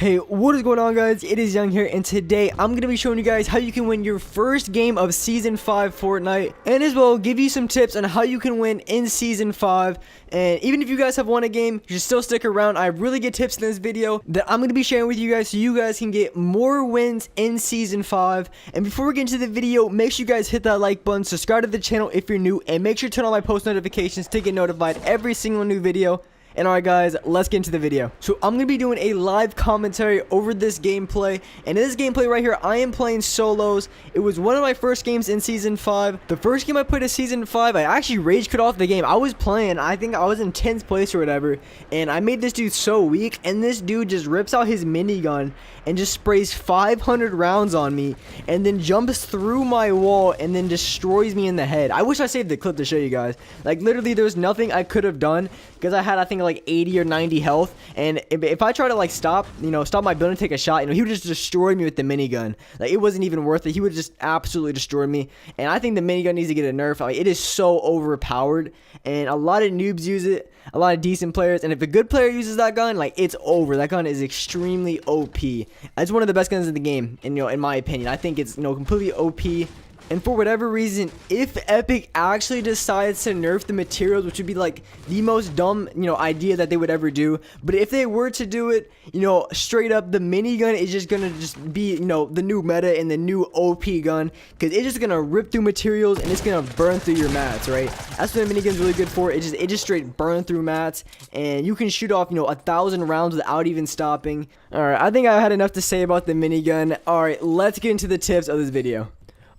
Hey, what is going on, guys? It is Young here, and today I'm going to be showing you guys how you can win your first game of Season 5 Fortnite, and as well give you some tips on how you can win in Season 5. And even if you guys have won a game, you should still stick around. I have really good tips in this video that I'm going to be sharing with you guys so you guys can get more wins in Season 5. And before we get into the video, make sure you guys hit that like button, subscribe to the channel if you're new, and make sure to turn on my post notifications to get notified every single new video. And alright guys, let's get into the video. So I'm going to be doing a live commentary over this gameplay. And in this gameplay right here, I am playing solos. It was one of my first games in Season 5. The first game I played in Season 5, I actually rage quit off the game. I was playing, I think I was in 10th place or whatever. And I made this dude so weak. And this dude just rips out his minigun and just sprays 500 rounds on me. And then jumps through my wall and then destroys me in the head. I wish I saved the clip to show you guys. Like literally there was nothing I could have done. Because I had, I think, like 80 or 90 health, and if I try to like stop my build and take a shot, he would just destroy me with the minigun. Like it wasn't even worth it. He would just absolutely destroy me. And I think the minigun needs to get a nerf. Like, it is so overpowered, and a lot of noobs use it, a lot of decent players, and if a good player uses that gun, like it's over. That gun is extremely OP. It's one of the best guns in the game, and in my opinion, I think it's completely OP. And for whatever reason, if Epic actually decides to nerf the materials, which would be like the most dumb, idea that they would ever do. But if they were to do it, straight up, the minigun is just gonna be, the new meta and the new OP gun. Because it's just gonna rip through materials and it's gonna burn through your mats, right? That's what the minigun's really good for. It just straight burn through mats. And you can shoot off, 1,000 rounds without even stopping. Alright, I think I had enough to say about the minigun. Alright, let's get into the tips of this video.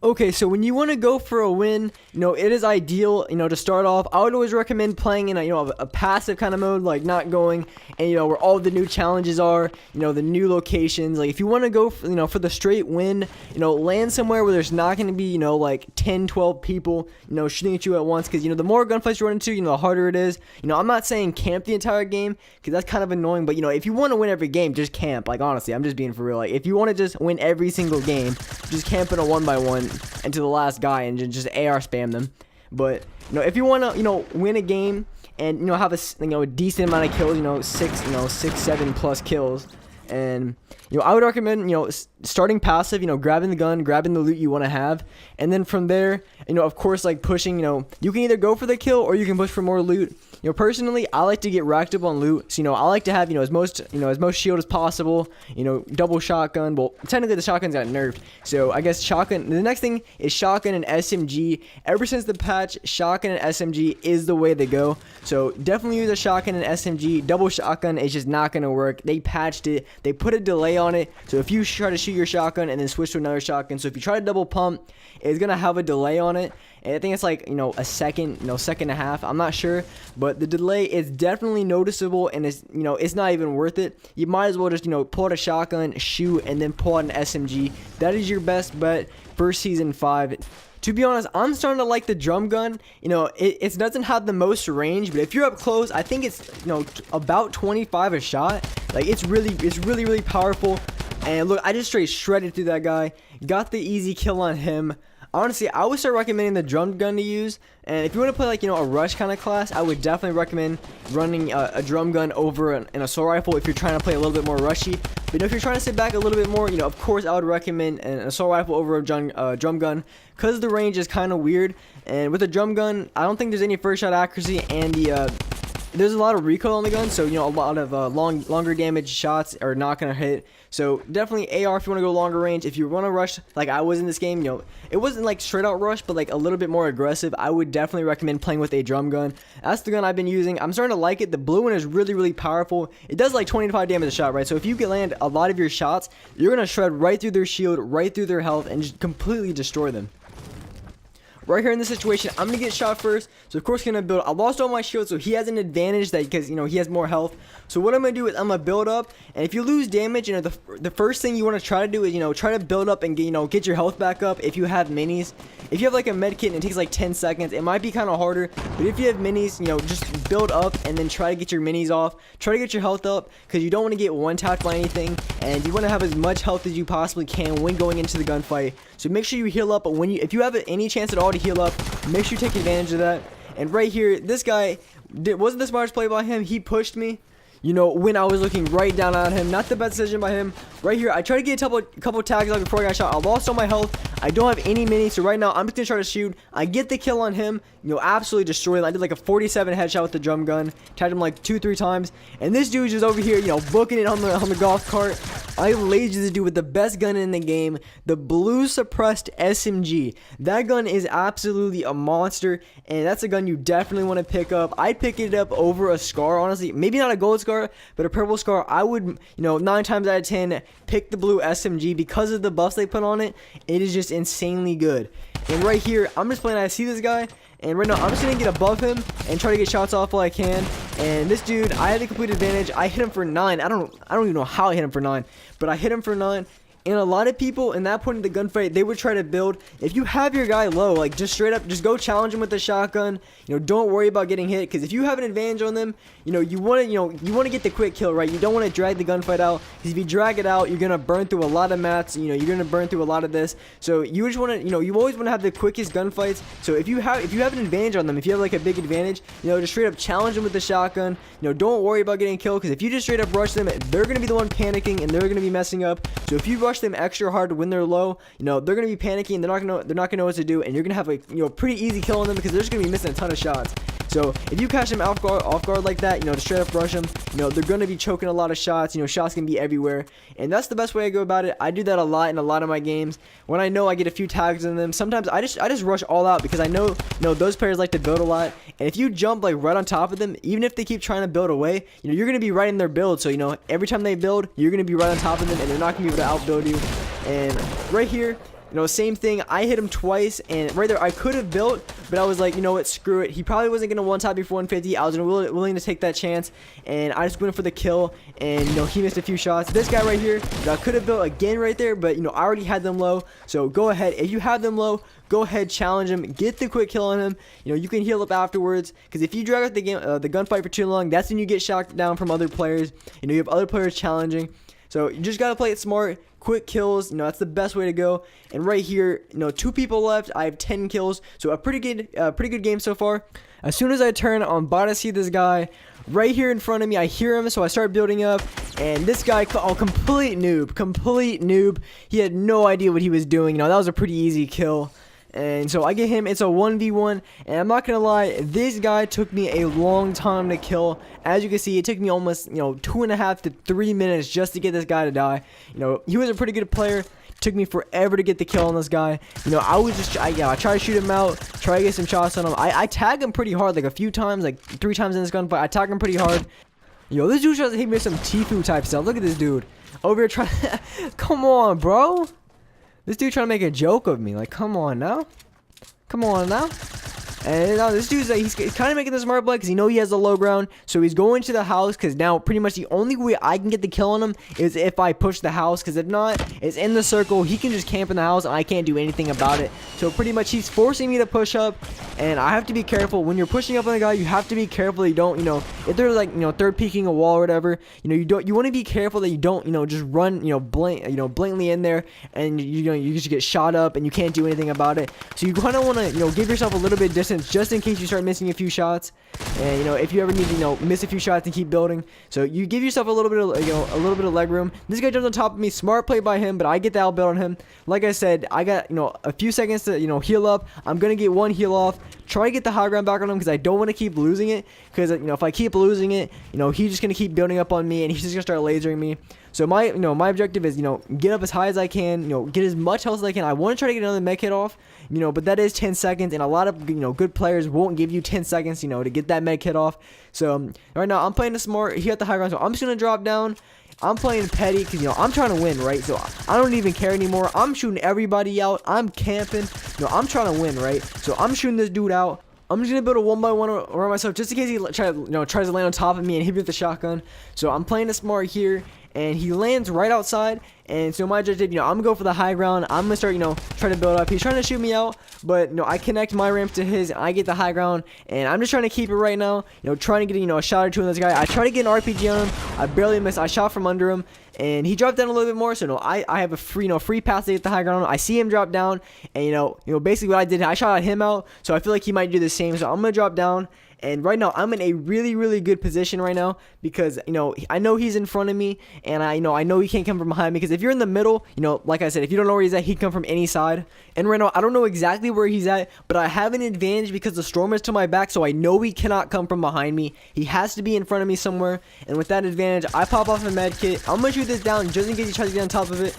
Okay, so when you want to go for a win, it is ideal, to start off. I would always recommend playing in a passive kind of mode, like not going and, where all the new challenges are, the new locations. Like if you want to go, for the straight win, land somewhere where there's not going to be, like 10, 12 people, shooting at you at once. Because, the more gunfights you run into, the harder it is. I'm not saying camp the entire game, because that's kind of annoying. But, if you want to win every game, just camp. Like, honestly, I'm just being for real. Like, if you want to just win every single game, just camp in a 1x1 and to the last guy and just AR spam them. But if you want to win a game and have a decent amount of kills, 6-7 plus kills, and I would recommend starting passive, grabbing the gun, grabbing the loot you want to have, and then from there, of course, like pushing, you can either go for the kill or you can push for more loot. Personally, I like to get racked up on loot. So, I like to have, as most shield as possible, double shotgun. Well, technically the shotgun's got nerfed. So, I guess shotgun, the next thing is shotgun and SMG. Ever since the patch, shotgun and SMG is the way to go. So, definitely use a shotgun and SMG. Double shotgun is just not going to work. They patched it. They put a delay on it. So, if you try to shoot your shotgun and then switch to another shotgun. So, if you try to double pump, it's going to have a delay on it. And I think it's like, a second, second and a half. I'm not sure. But the delay is definitely noticeable, and it's, it's not even worth it. You might as well just, pull out a shotgun, shoot, and then pull out an SMG. That is your best bet for Season 5. To be honest, I'm starting to like the drum gun. It doesn't have the most range, but if you're up close, I think it's, about 25 a shot. Like, it's really powerful. And look, I just straight shredded through that guy. Got the easy kill on him. Honestly, I would start recommending the drum gun to use. And if you want to play like, a rush kind of class, I would definitely recommend running a drum gun over an assault rifle if you're trying to play a little bit more rushy. But if you're trying to sit back a little bit more, of course, I would recommend an assault rifle over a drum gun, because the range is kind of weird. And with a drum gun, I don't think there's any first shot accuracy, and there's a lot of recoil on the gun, so a lot of longer damage shots are not gonna hit. So definitely AR if you want to go longer range. If you want to rush like I was in this game, it wasn't like straight out rush, but like a little bit more aggressive, I would definitely recommend playing with a drum gun. That's the gun I've been using. I'm starting to like it. The blue one is really powerful. It does like 25 damage a shot, right? So if you can land a lot of your shots, you're gonna shred right through their shield, right through their health, and just completely destroy them. Right here in this situation, I'm going to get shot first. So, of course, going to build. I lost all my shields, so he has an advantage that because, he has more health. So, what I'm going to do is I'm going to build up. And if you lose damage, the first thing you want to try to do is, try to build up and get your health back up if you have minis. If you have like a med kit and it takes like 10 seconds, it might be kind of harder. But if you have minis, just build up and then try to get your minis off. Try to get your health up because you don't want to get one-tapped by anything. And you want to have as much health as you possibly can when going into the gunfight. So make sure you heal up. But if you have any chance at all to heal up, make sure you take advantage of that. And right here, this guy wasn't the smartest play by him. He pushed me. you know, when I was looking right down at him. Not the best decision by him. Right here, I tried to get a couple tags out before I got shot. I lost all my health. I don't have any minis, so right now I'm just gonna try to shoot. I get the kill on him, you know, absolutely destroy him. I did like a 47 headshot with the drum gun, tagged him like 2-3 times, and this dude's just over here, you know, booking it on the golf cart. I lasered this dude with the best gun in the game, the blue suppressed SMG. That gun is absolutely a monster, and that's a gun you definitely want to pick up. I'd pick it up over a Scar, honestly. Maybe not a gold Scar, but a purple Scar. I would, you know, 9 times out of 10 pick the blue SMG because of the buffs they put on it. It is just insanely good. And right here, I'm just playing. I see this guy, and right now I'm just gonna get above him and try to get shots off while I can. And this dude, I had the complete advantage. I hit him for 9. I don't even know how I hit him for 9, but I hit him for 9. And a lot of people in that point in the gunfight, they would try to build. If you have your guy low, like just straight up, just go challenge him with the shotgun. You know, don't worry about getting hit, because if you have an advantage on them, you know, you want to get the quick kill, right? You don't want to drag the gunfight out, because if you drag it out, you're gonna burn through a lot of mats. You know, you're gonna burn through a lot of this. So you just want to, you know, you always want to have the quickest gunfights. So if you have an advantage on them, if you have like a big advantage, you know, just straight up challenge them with the shotgun. You know, don't worry about getting killed, because if you just straight up rush them, they're gonna be the one panicking and they're gonna be messing up. So if you rush them extra hard when they're low, you know, they're gonna be panicking and they're not gonna know what to do, and you're gonna have a, you know, pretty easy kill on them, because they're just gonna be missing a ton of shots. So if you catch them off guard like that, you know, to straight up rush them, you know, they're gonna be choking a lot of shots. You know, shots can be everywhere, and that's the best way I go about it. I do that a lot in a lot of my games. When I know I get a few tags in them, sometimes I just rush all out, because I know, you know, those players like to build a lot, and if you jump like right on top of them, even if they keep trying to build away, you know, you're gonna be right in their build. So you know, every time they build, you're gonna be right on top of them, and they're not gonna be able to outbuild you. And right here, you know, same thing. I hit him twice, and right there I could have built, but I was like, you know what, screw it. He probably wasn't gonna one-tap me for 150. I was willing to take that chance, and I just went for the kill. And you know, he missed a few shots. This guy right here, I could have built again right there, but you know, I already had them low. So go ahead, if you have them low, go ahead, challenge him, get the quick kill on him. You know, you can heal up afterwards, because if you drag out the game, the gunfight for too long, that's when you get shot down from other players. You know, you have other players challenging. So you just gotta play it smart. Quick kills, you know, that's the best way to go. And right here, you know, 2 people left. I have 10 kills, so a pretty good game so far. As soon as I turn, I'm about to see this guy right here in front of me. I hear him, so I start building up, and this guy, oh, complete noob. He had no idea what he was doing. You know, that was a pretty easy kill. And so I get him. It's a 1v1, and I'm not gonna lie, this guy took me a long time to kill. As you can see, it took me almost, you know, 2.5 to 3 minutes just to get this guy to die. You know, he was a pretty good player. Took me forever to get the kill on this guy. You know, I was just, I try to shoot him out, try to get some shots on him. I tag him pretty hard, like a few times, like 3 times in this gunfight. I tag him pretty hard. Yo, this dude tries to hit me with some Tfue type stuff. Look at this dude over here trying. Come on, bro. This dude trying to make a joke of me. Like, come on now. Come on now. And now this dude's like, he's kind of making the smart play, because he know he has the low ground. So he's going to the house, because now pretty much the only way I can get the kill on him is if I push the house. Because if not, it's in the circle. He can just camp in the house, and I can't do anything about it. So pretty much he's forcing me to push up, and I have to be careful. When you're pushing up on the guy, you have to be careful that you don't, you know, if they're like, you know, third peeking a wall or whatever, you know, you want to be careful that you don't, you know, just run, you know, blatantly in there, and you know, you just get shot up, and you can't do anything about it. So you kind of want to, you know, give yourself a little bit of distance, just in case you start missing a few shots. And you know, if you ever need to, you know, miss a few shots and keep building, so you give yourself a little bit of, you know, a little bit of leg room. This guy jumps on top of me. Smart play by him, but I get the outbuild on him. Like I said, I got, you know, a few seconds to, you know, heal up. I'm gonna get 1 heal off, try to get the high ground back on him, because I don't want to keep losing it, because you know, if I keep losing it, you know, he's just gonna keep building up on me, and he's just gonna start lasering me. So my objective is, you know, get up as high as I can, you know, get as much health as I can. I want to try to get another med kit off, you know, but that is 10 seconds, and a lot of, you know, good players won't give you 10 seconds, you know, to get that med kit off. So right now I'm playing the smart. He got the high ground, so I'm just gonna drop down. I'm playing petty, because, you know, I'm trying to win, right? So I don't even care anymore. I'm shooting everybody out. I'm camping. You know, I'm trying to win, right? So I'm shooting this dude out. I'm just gonna build a 1x1 around myself, just in case he tries to land on top of me and hit me with the shotgun. So I'm playing it smart here, and he lands right outside. And so my objective, you know, I'm gonna go for the high ground. I'm gonna start, you know, trying to build up. He's trying to shoot me out, but you know, I connect my ramp to his, and I get the high ground. And I'm just trying to keep it right now, you know, trying to get, you know, a shot or two on this guy. I try to get an RPG on him. I barely missed. I shot from under him, and he dropped down a little bit more. So no, I have a free pass to get the high ground. I see him drop down, and you know, basically what I did, I shot him out. So I feel like he might do the same. So I'm gonna drop down. And right now, I'm in a really, really good position right now because, I know he's in front of me, and I know he can't come from behind me, because if you're in the middle, like I said, if you don't know where he's at, he can come from any side. And right now, I don't know exactly where he's at, but I have an advantage because the storm is to my back, so I know he cannot come from behind me. He has to be in front of me somewhere, and with that advantage, I pop off a med kit. I'm going to shoot this down just in case he tries to get on top of it,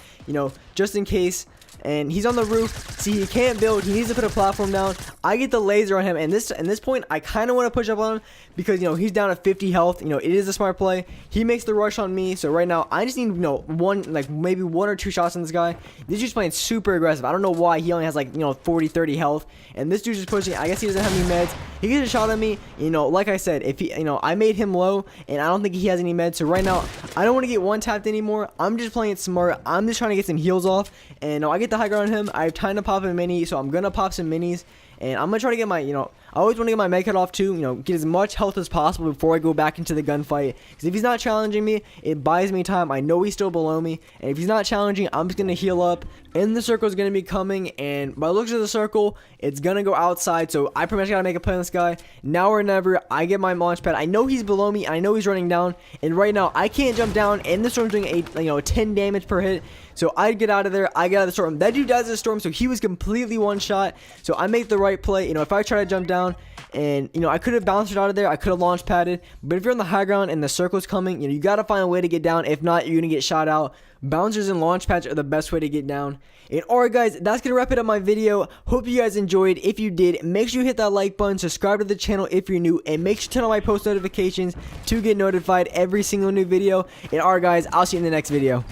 just in case. And he's on the roof. See, he can't build. He needs to put a platform down. I get the laser on him, and this point, I kind of want to push up on him because he's down at 50 health. It is a smart play. He makes the rush on me, so right now I just need maybe one or two shots on this guy. This dude's playing super aggressive. I don't know why he only has 40, 30 health, and this dude's just pushing. I guess he doesn't have any meds. He gets a shot at me. Like I said, if he, I made him low, and I don't think he has any meds. So right now, I don't want to get one tapped anymore. I'm just playing it smart. I'm just trying to get some heals off, and I get the high ground on him. I have time to pop a mini, so I'm gonna pop some minis, and I'm gonna try to get my, I always want to get my med kit off too, get as much health as possible before I go back into the gunfight, because if he's not challenging me, it buys me time. I know he's still below me, and if he's not challenging, I'm just gonna heal up, and the circle is gonna be coming, and by the looks of the circle, it's gonna go outside, so I pretty much gotta make a play on this guy. Now or never. I get my launch pad. I know he's below me, I know he's running down, and right now, I can't jump down, and the storm's doing 10 damage per hit, so I get out of there. I get out of the storm. That dude dies in the storm, so he was completely one shot. So I make the right play. If I try to jump down, and I could have bounced it out of there, I could have launch padded. But if you're on the high ground and the circle's coming, you gotta find a way to get down. If not, you're gonna get shot out. Bouncers and launch pads are the best way to get down. And alright guys, that's gonna wrap it up my video. Hope you guys enjoyed. If you did, make sure you hit that like button, subscribe to the channel if you're new, and make sure to turn on my post notifications to get notified every single new video. And alright guys, I'll see you in the next video.